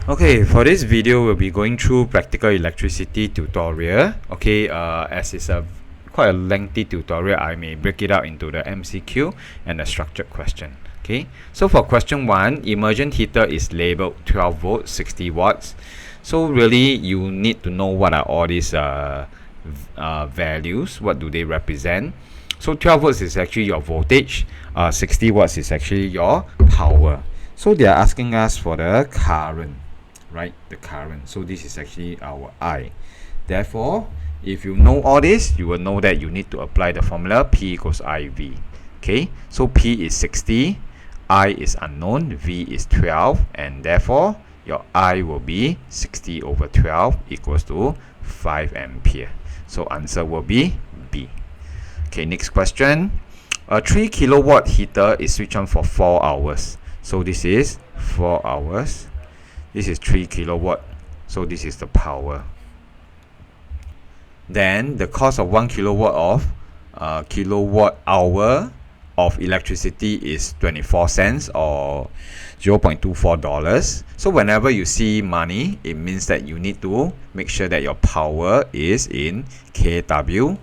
Okay, for this video we'll be going through practical electricity tutorial. Okay, as it's a quite a lengthy tutorial, I may break it out into the MCQ and the structured question. Okay, so for question 1, immersion heater is labeled 12 volts 60 watts. So really you need to know what are all these values, what do they represent. So 12 volts is actually your voltage, 60 watts is actually your power. So they are asking us for the current, right? The current. So this is actually our I. Therefore, if you know all this, you will know that you need to apply the formula P equals IV. Okay, so P is 60, I is unknown, V is 12, and therefore your I will be 60 over 12 equals to 5 ampere. So answer will be B. Okay, next question. A 3 kilowatt heater is switched on for 4 hours. So this is 4 hours. This is 3 kilowatt. So this is the power. Then the cost of 1 kilowatt of kilowatt hour of electricity is 24 cents or $0.24. So whenever you see money, it means that you need to make sure that your power is in kW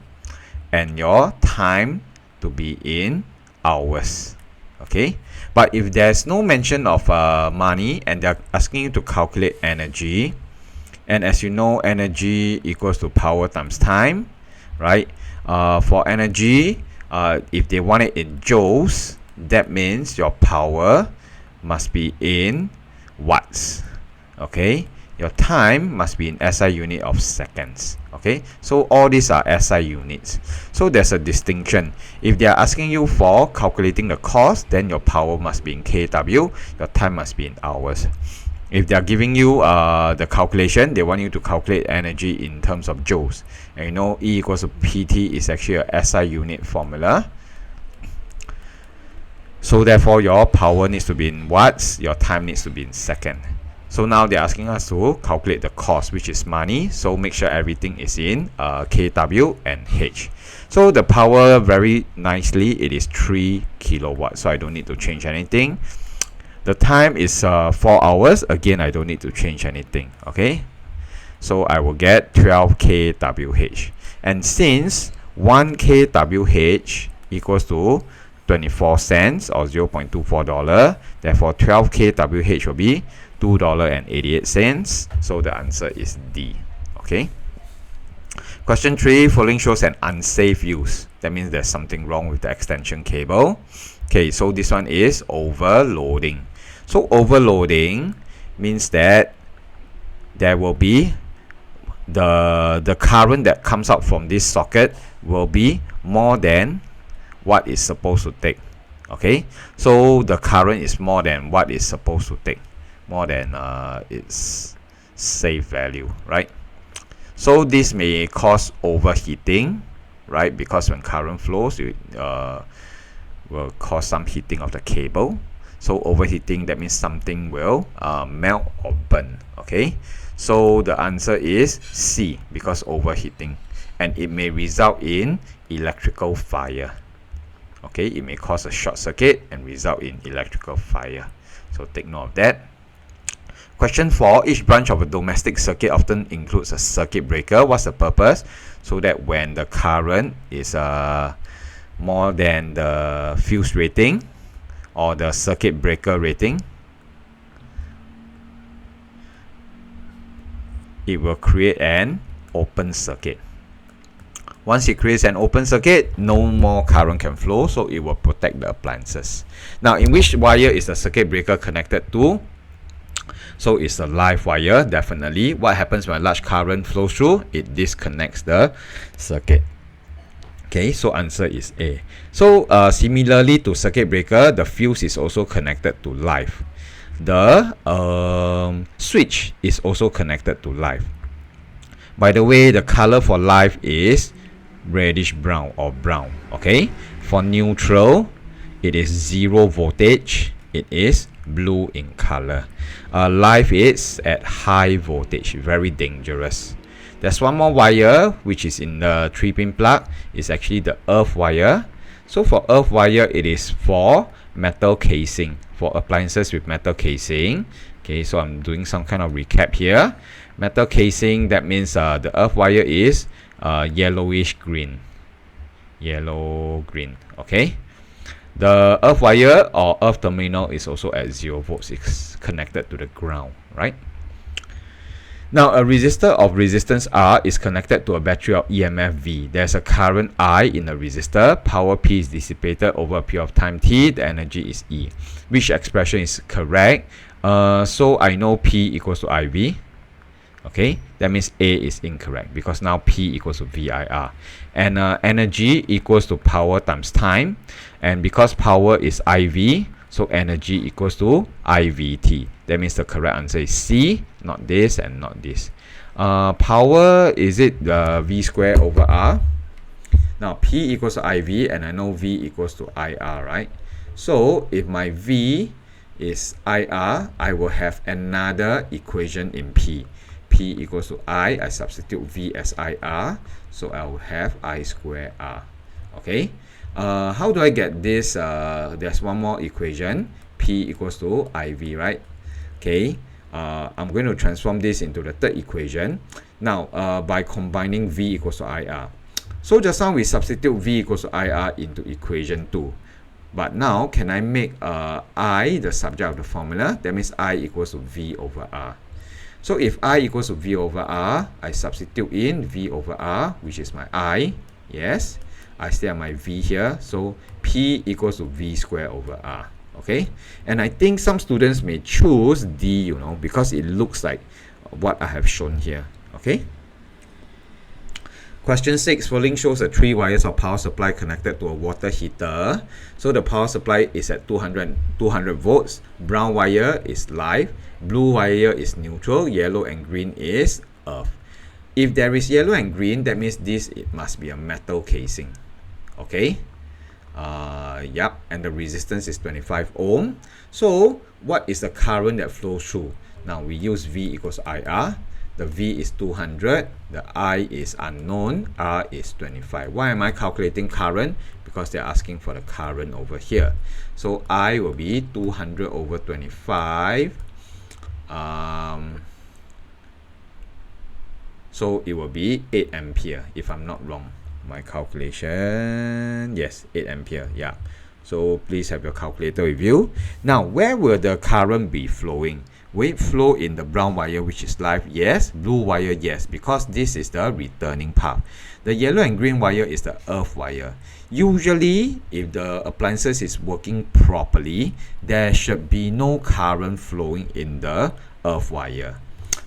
and your time to be in hours. Okay, but if there's no mention of money and they're asking you to calculate energy, and as you know, energy equals to power times time, right? For energy, if they want it in joules, that means your power must be in watts. Okay, your time must be in SI unit of seconds. Okay, so all these are SI units. So there's a distinction. If they are asking you for calculating the cost, then your power must be in kW, your time must be in hours. If they are giving you the calculation, they want you to calculate energy in terms of joules. And you know E equals to PT is actually a SI unit formula. So therefore your power needs to be in watts, your time needs to be in second. So now they're asking us to calculate the cost, which is money. So make sure everything is in kW and H. So the power, very nicely, it is 3 kilowatts. So I don't need to change anything. The time is 4 hours. Again, I don't need to change anything. Okay. So I will get 12 kWh. And since 1 kWh equals to 24 cents or $0.24, therefore 12 kWh will be $2.88. So the answer is D. Okay. Question 3, following shows an unsafe use. That means there's something wrong with the extension cable. Okay, so this one is overloading. So overloading means that there will be the current that comes out from this socket will be more than what is supposed to take. Okay, so the current is more than what is supposed to take, more than its safe value, right? So this may cause overheating, right? Because when current flows, it will cause some heating of the cable. So overheating, that means something will melt or burn. Okay, so the answer is C, because overheating, and it may result in electrical fire. Okay, it may cause a short circuit and result in electrical fire. So take note of that. Question 4, each branch of a domestic circuit often includes a circuit breaker. What's the purpose? So that when the current is more than the fuse rating or the circuit breaker rating, it will create an open circuit. Once it creates an open circuit, no more current can flow, so it will protect the appliances. Now, in which wire is the circuit breaker connected to? So it's a live wire, definitely. What happens when a large current flows through? It disconnects the circuit. Okay, so answer is A. So similarly to circuit breaker, the fuse is also connected to live. The switch is also connected to live. By the way, the color for live is reddish brown or brown. Okay, for neutral, it is 0 voltage. It is blue in color. Live is at high voltage, very dangerous. There's one more wire which is in the 3-pin plug. It's actually the earth wire. So for earth wire, it is for metal casing. For appliances with metal casing, Okay, so I'm doing some kind of recap here. Metal casing, that means the earth wire is yellowish green. Yellow green. Okay. The earth wire or earth terminal is also at 0 volts. It's connected to the ground, right? Now, a resistor of resistance R is connected to a battery of EMF V. There's a current I in the resistor. Power P is dissipated over a period of time T. The energy is E. Which expression is correct? So I know P equals to IV. Okay, that means A is incorrect because now P equals to VIR. And energy equals to power times time. And because power is IV, so energy equals to IVT. That means the correct answer is C, not this and not this. Power, is it the V square over R? Now P equals to IV and I know V equals to IR, right? So if my V is IR, I will have another equation in P. P equals to I substitute V as IR, so I will have I square R. Okay. How do I get this? There's one more equation. P equals to IV, right? Okay. I'm going to transform this into the third equation. Now, by combining V equals to IR. So just now we substitute V equals to IR into equation 2. But now, can I make I the subject of the formula? That means I equals to V over R. So if I equals to V over R, I substitute in V over R, which is my I. Yes. I still have my V here. So P equals to V square over R. Okay. And I think some students may choose D, because it looks like what I have shown here. Okay. Question 6, following shows the 3 wires of power supply connected to a water heater. So the power supply is at 200 volts. Brown wire is live. Blue wire is neutral. Yellow and green is earth. If there is yellow and green, that means it must be a metal casing. Okay. Yep. And the resistance is 25 ohm. So what is the current that flows through? Now we use V equals IR. The V is 200, the I is unknown, R is 25. Why am I calculating current? Because they're asking for the current over here. So I will be 200 over 25. So it will be 8 ampere if I'm not wrong. My calculation, yes, 8 ampere, yeah. So please have your calculator with you. Now, where will the current be flowing? Will it flow in the brown wire, which is live? Yes. Blue wire? Yes, because this is the returning path. The yellow and green wire is the earth wire. Usually, if the appliances is working properly, there should be no current flowing in the earth wire.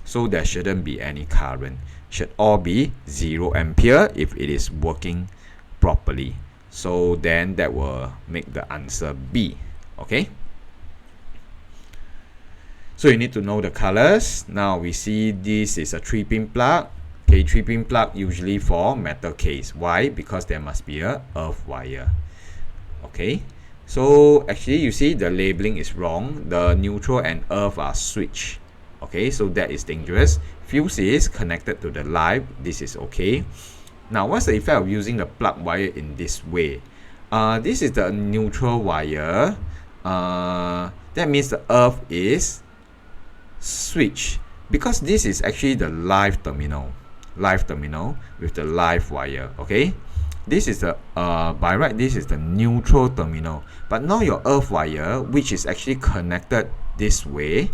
So there shouldn't be any current. Should all be 0 ampere if it is working properly. So then that will make the answer B. Okay. So you need to know the colors. Now we see this is a 3-pin plug. Okay, 3-pin plug usually for metal case. Why? Because there must be a earth wire. Okay. So actually you see the labeling is wrong. The neutral and earth are switched. Okay, so that is dangerous. Fuse is connected to the live. This is okay. Now what's the effect of using the plug wire in this way? This is the neutral wire. That means the earth is switch, because this is actually the live terminal with the live wire. Okay, this is the by right, this is the neutral terminal, but now your earth wire, which is actually connected this way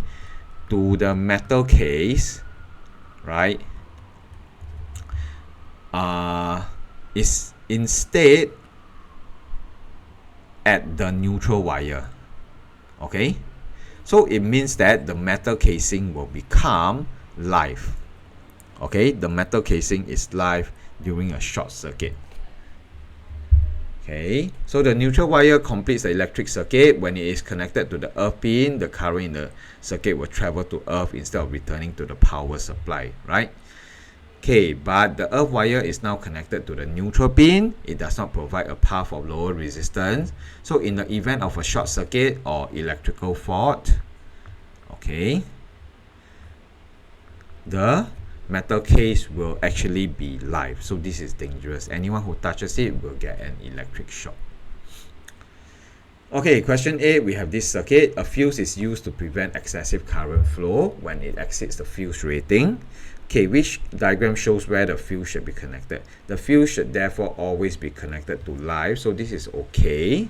to the metal case, right, is instead at the neutral wire. Okay, so it means that the metal casing will become live. Okay, the metal casing is live during a short circuit. Okay, so the neutral wire completes the electric circuit. When it is connected to the earth pin, the current in the circuit will travel to earth instead of returning to the power supply, right? Okay, but the earth wire is now connected to the neutral pin. It does not provide a path of lower resistance. So in the event of a short circuit or electrical fault, okay, the metal case will actually be live. So this is dangerous. Anyone who touches it will get an electric shock. Okay, question A, we have this circuit. A fuse is used to prevent excessive current flow when it exceeds the fuse rating. Okay, which diagram shows where the fuse should be connected? The fuse should therefore always be connected to live, so this is okay.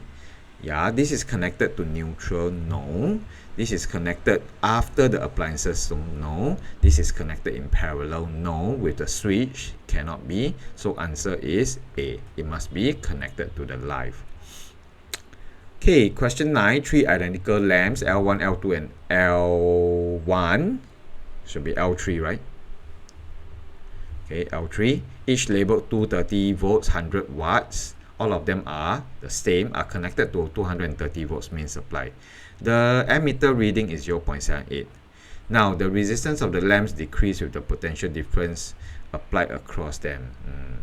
Yeah, this is connected to neutral, no. This is connected after the appliances, so no. This is connected in parallel, no. With the switch, cannot be. So answer is A. It must be connected to the live. Okay, question 9. 3 identical lamps, L1, L2, and L1. Should be L3, right? Okay, L3. Each labeled 230 volts, 100 watts. All of them are the same, are connected to 230 volts main supply. The ammeter reading is 0.78. Now, the resistance of the lamps decrease with the potential difference applied across them.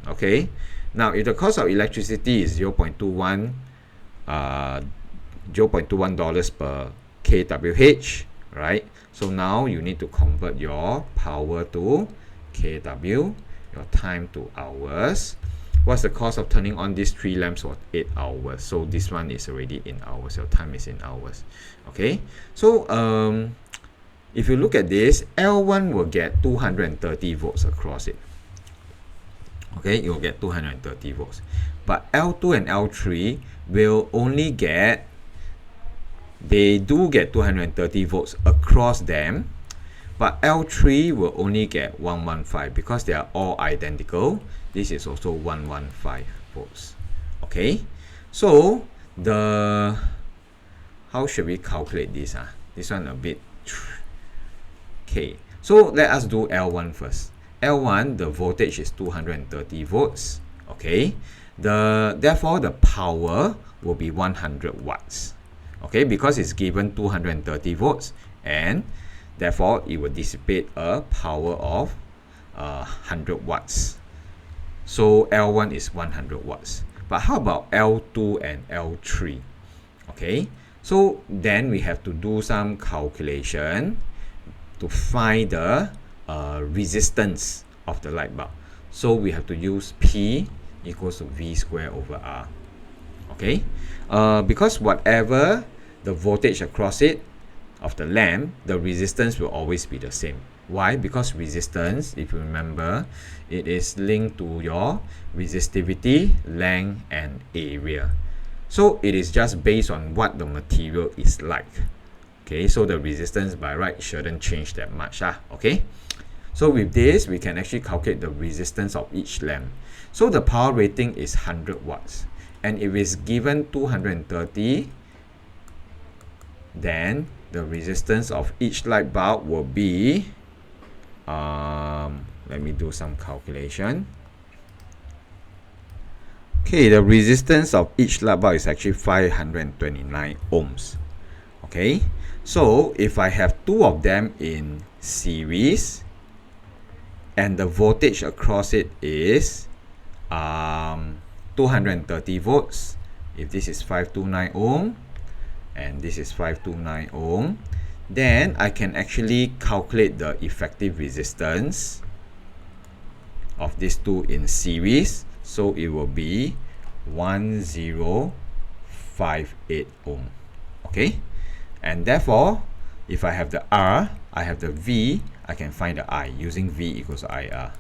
Okay. Now, if the cost of electricity is $0.21 per kWh, right? So now you need to convert your power to kW, your time to hours. What's the cost of turning on these 3 lamps for 8 hours? So this one is already in hours. Your time is in hours. Okay. So if you look at this, L1 will get 230 volts across it. Okay, you will get 230 volts. But L2 and L3 will only get, they do get 230 volts across them, but L3 will only get 115 because they are all identical. This is also 115 volts. Okay, so how should we calculate this? This one a bit. Okay, so let us do L1 first. L1, the voltage is 230 volts. Okay, therefore the power will be 100 watts. Okay, because it's given 230 volts, and therefore it will dissipate a power of 100 watts. So L1 is 100 watts. But how about L2 and L3? Okay, so then we have to do some calculation to find the resistance of the light bulb. So we have to use P equals to V squared over R. Okay, because whatever the voltage across it of the lamp, the resistance will always be the same. Why? Because resistance, if you remember, it is linked to your resistivity, length, and area. So it is just based on what the material is like. Okay, so the resistance by right shouldn't change that much. Okay, so with this, we can actually calculate the resistance of each lamp. So the power rating is 100 watts. And if it's given 230, then the resistance of each light bulb will be, let me do some calculation. Okay, the resistance of each light bulb is actually 529 ohms. Okay, so if I have 2 of them in series and the voltage across it is 230 volts, if this is 529 ohm and this is 529 ohm, then I can actually calculate the effective resistance of these 2 in series. So it will be 1058 ohm. Okay, and therefore if I have the R, I have the V, I can find the I using V equals IR.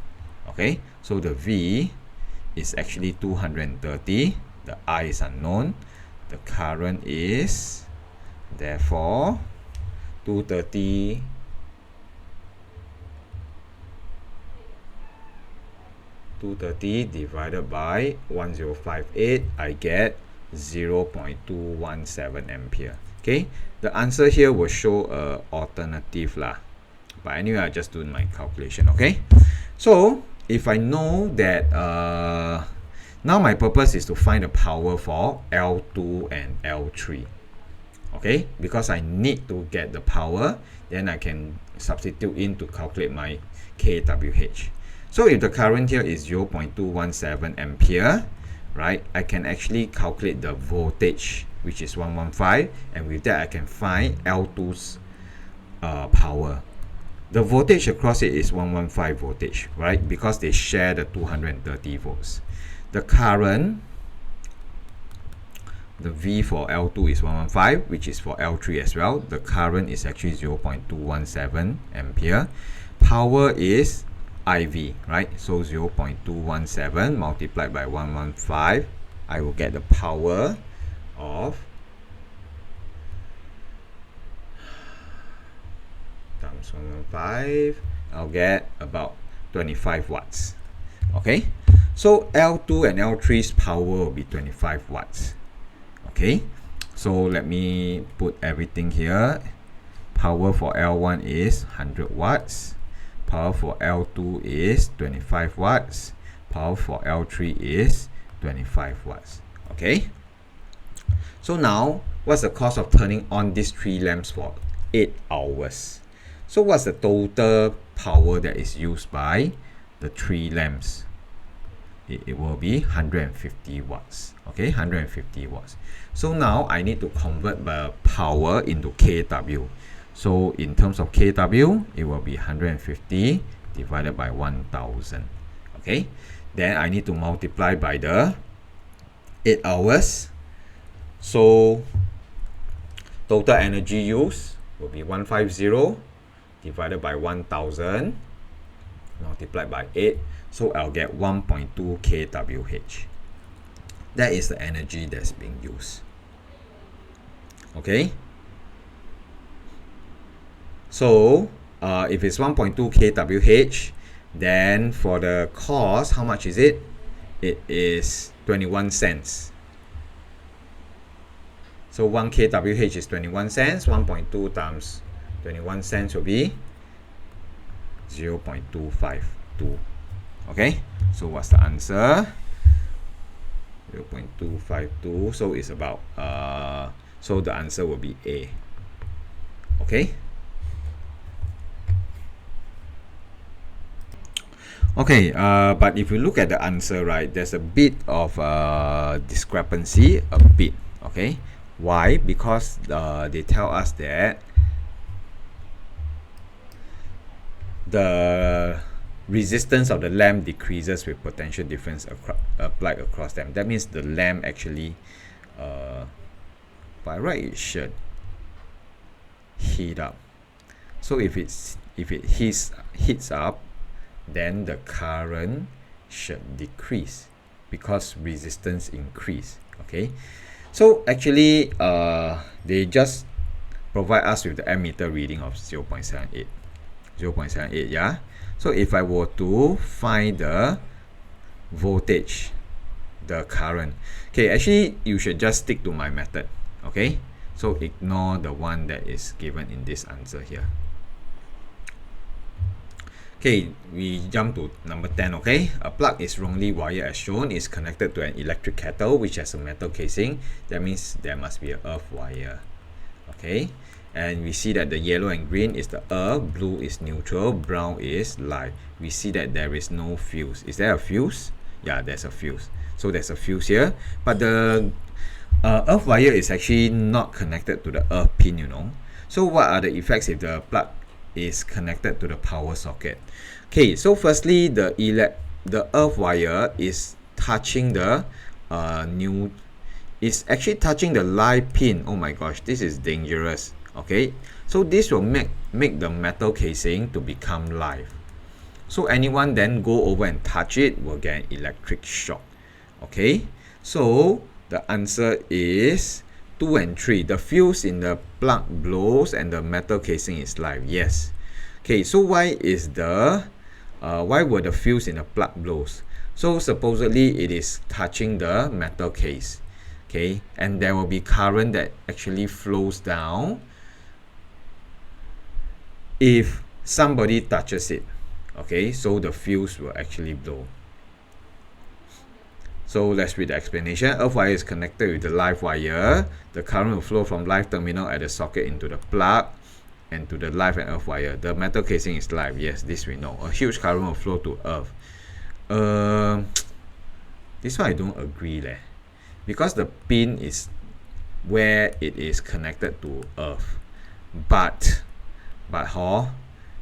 Okay, so the V is actually 230, the I is unknown, the current is therefore 230 divided by 1058, I get 0.217 ampere. Okay, the answer here will show a alternative lah, but anyway I just do my calculation. Okay, so if I know that now my purpose is to find the power for L2 and L3. Okay, because I need to get the power, then I can substitute in to calculate my kWh. So if the current here is 0.217 ampere, right, I can actually calculate the voltage, which is 115, and with that I can find L2's power. The voltage across it is 115 voltage, right, because they share the 230 volts. The current The V for L2 is 115, which is for L3 as well. The current is actually 0.217 ampere. Power is IV, right? So 0.217 multiplied by 115, I will get the power of times 115, I'll get about 25 watts. Okay, so L2 and L3's power will be 25 watts. Okay, so let me put everything here. Power for L1 is 100 watts. Power for L2 is 25 watts. Power for L3 is 25 watts. Okay, so now what's the cost of turning on these 3 lamps for 8 hours? So what's the total power that is used by the 3 lamps? It will be 150 watts. Okay, 150 watts. So now I need to convert the power into kW. So in terms of kW, it will be 150 divided by 1000. Okay, then I need to multiply by the 8 hours. So total energy use will be 150 divided by 1000 multiplied by 8. So I'll get 1.2 kWh. That is the energy that's being used. Okay, so if it's 1.2 kWh, then for the cost, how much is it? It is 21 cents. So 1 kWh is 21 cents. 1.2 times 21 cents will be 0.252. Okay, so what's the answer? 0.252. So it's about so the answer will be A. Okay. Okay, but if you look at the answer, right, there's a bit of discrepancy, a bit. Okay, why? Because they tell us that the resistance of the lamp decreases with potential difference applied across them. That means the lamp actually, by right, it should heat up. So if it heats up, then the current should decrease because resistance increase. Okay, so actually they just provide us with the ammeter reading of 0.78. Yeah. So if I were to find the voltage, the current, okay, actually you should just stick to my method. Okay, so ignore the one that is given in this answer here. Okay, we jump to number 10. Okay, a plug is wrongly wired as shown, is connected to an electric kettle which has a metal casing. That means there must be an earth wire. Okay, and we see that the yellow and green is the earth, blue is neutral, brown is live. We see that there is no fuse. Is there a fuse? Yeah, there's a fuse. So there's a fuse here, but the earth wire is actually not connected to the earth pin, you know. So what are the effects if the plug is connected to the power socket? Okay, so firstly, the earth wire is touching the it's actually touching the live pin. Oh my gosh, this is dangerous. Okay, so this will make the metal casing to become live. So anyone then go over and touch it will get an electric shock. Okay, so the answer is 2 and 3. The fuse in the plug blows and the metal casing is live. Yes. Okay, so why would the fuse in the plug blows? So supposedly it is touching the metal case. Okay, and there will be current that actually flows down if somebody touches it. Okay, so the fuse will actually blow. So let's read the explanation. Earth wire is connected with the live wire. The current will flow from live terminal at the socket into the plug and to the live and earth wire. The metal casing is live. Yes, this we know. A huge current will flow to earth. This one I don't agree leh. Because the pin is where it is connected to earth. But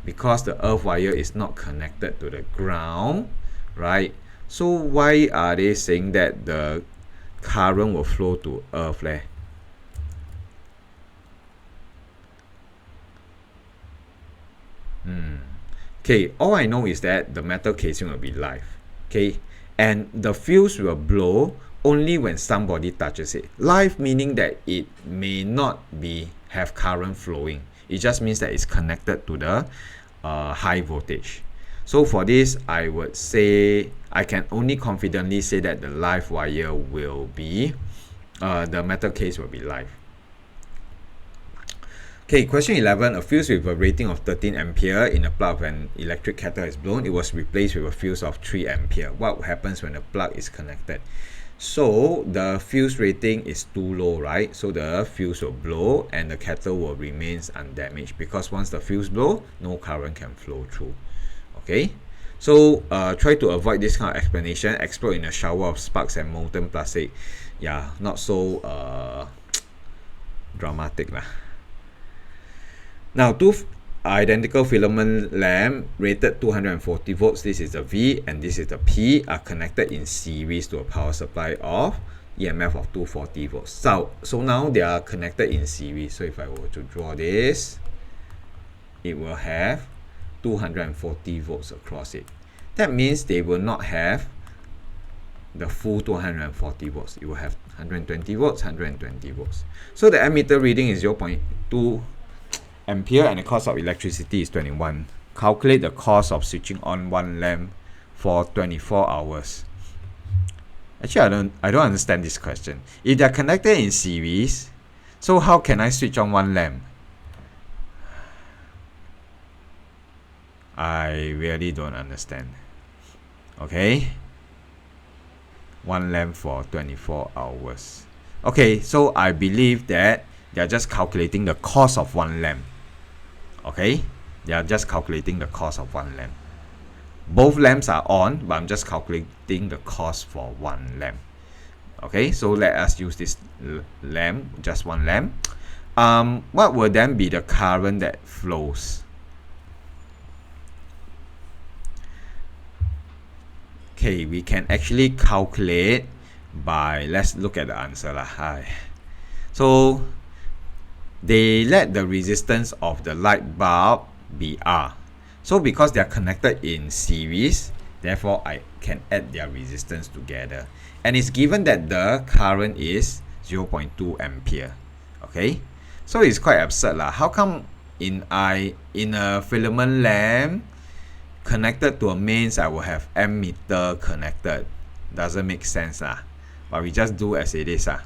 because the earth wire is not connected to the ground, right? So why are they saying that the current will flow to earth leh? Okay, all I know is that the metal casing will be live. Okay, and the fuse will blow only when somebody touches it. Live meaning that it may not have current flowing. It just means that it's connected to the high voltage. So for this, I would say I can only confidently say that the live wire will be the metal case will be live. Okay, question 11. A fuse with a rating of 13 ampere in a plug when electric kettle is blown, it was replaced with a fuse of 3 ampere. What happens when the plug is connected? So the fuse rating is too low, right? So the fuse will blow and the kettle will remain undamaged, because once the fuse blow, no current can flow through. Okay, so try to avoid this kind of explanation. Explode in a shower of sparks and molten plastic. Yeah, not so dramatic lah. Now, two identical filament lamp rated 240 volts, this is the V and this is the P, are connected in series to a power supply of EMF of 240 volts. So now they are connected in series. So if I were to draw this, it will have 240 volts across it. That means they will not have the full 240 volts. It will have 120 volts, 120 volts. So the ammeter reading is 0.2 ampere and the cost of electricity is 21. Calculate the cost of switching on one lamp for 24 hours. Actually, I don't understand this question. If they're connected in series, so how can I switch on one lamp? I really don't understand. Okay, one lamp for 24 hours. Okay, so I believe that they're just calculating the cost of one lamp. Okay, they are just calculating the cost of one lamp. Both lamps are on, but I'm just calculating the cost for one lamp. Okay, so let us use this lamp, just one lamp. What will then be the current that flows? Okay, we can actually calculate by, let's look at the answer lah. So they let the resistance of the light bulb be R. So because they are connected in series, therefore I can add their resistance together. And it's given that the current is 0.2 ampere. Okay, so it's quite absurd lah. How come in a filament lamp connected to a mains, I will have ammeter connected? Doesn't make sense lah. But we just do as it is lah.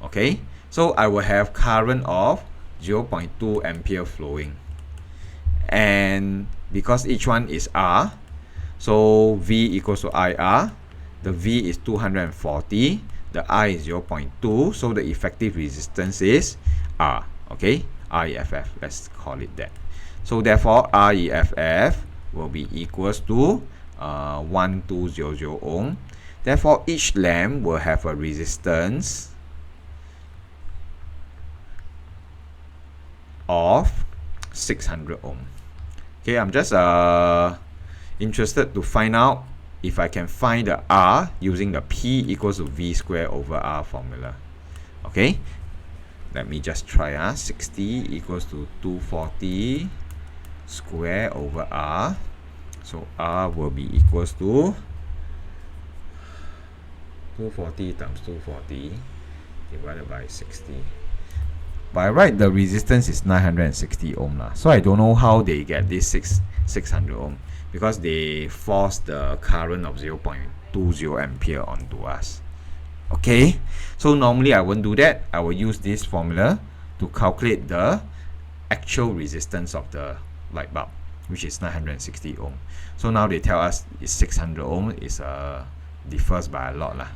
Okay, so I will have current of 0.2 ampere flowing, and because each one is R, so V equals to IR. The V is 240, the I is 0.2, so the effective resistance is R. Okay, REFF, let's call it that. So therefore REFF will be equals to 1200 ohm. Therefore each lamp will have a resistance of 600 ohm. Okay, I'm just interested to find out if I can find the R using the P equals to V square over R formula. Okay, let me just try. 60 equals to 240 square over R. So R will be equals to 240 times 240 divided by 60. By right, the resistance is 960 ohm lah. So I don't know how they get this 600 ohm, because they force the current of 0.20 ampere onto us. Okay, so normally I won't do that. I will use this formula to calculate the actual resistance of the light bulb, which is 960 ohm. So now they tell us it's 600 ohm, is differs by a lot lah.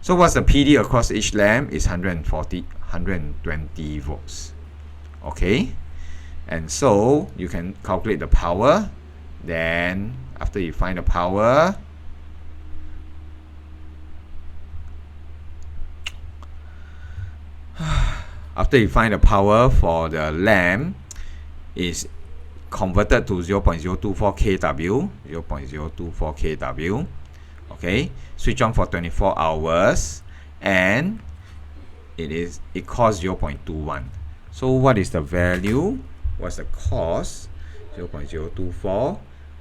So what's the PD across each lamp? Is 120 volts. Okay, and so you can calculate the power. Then after you find the power, for the lamp is converted to 0.024 kW, 0.024 kW. Okay, switch on for 24 hours, and it costs 0.21. So what is the value? What's the cost? 0.024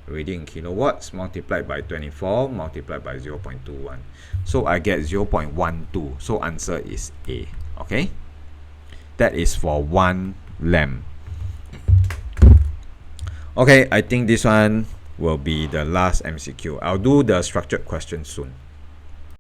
reading in kilowatts multiplied by 24 multiplied by 0.21. So I get 0.12. So answer is A. Okay, that is for 1 lamp. Okay, I think this one will be the last MCQ. I'll do the structured question soon.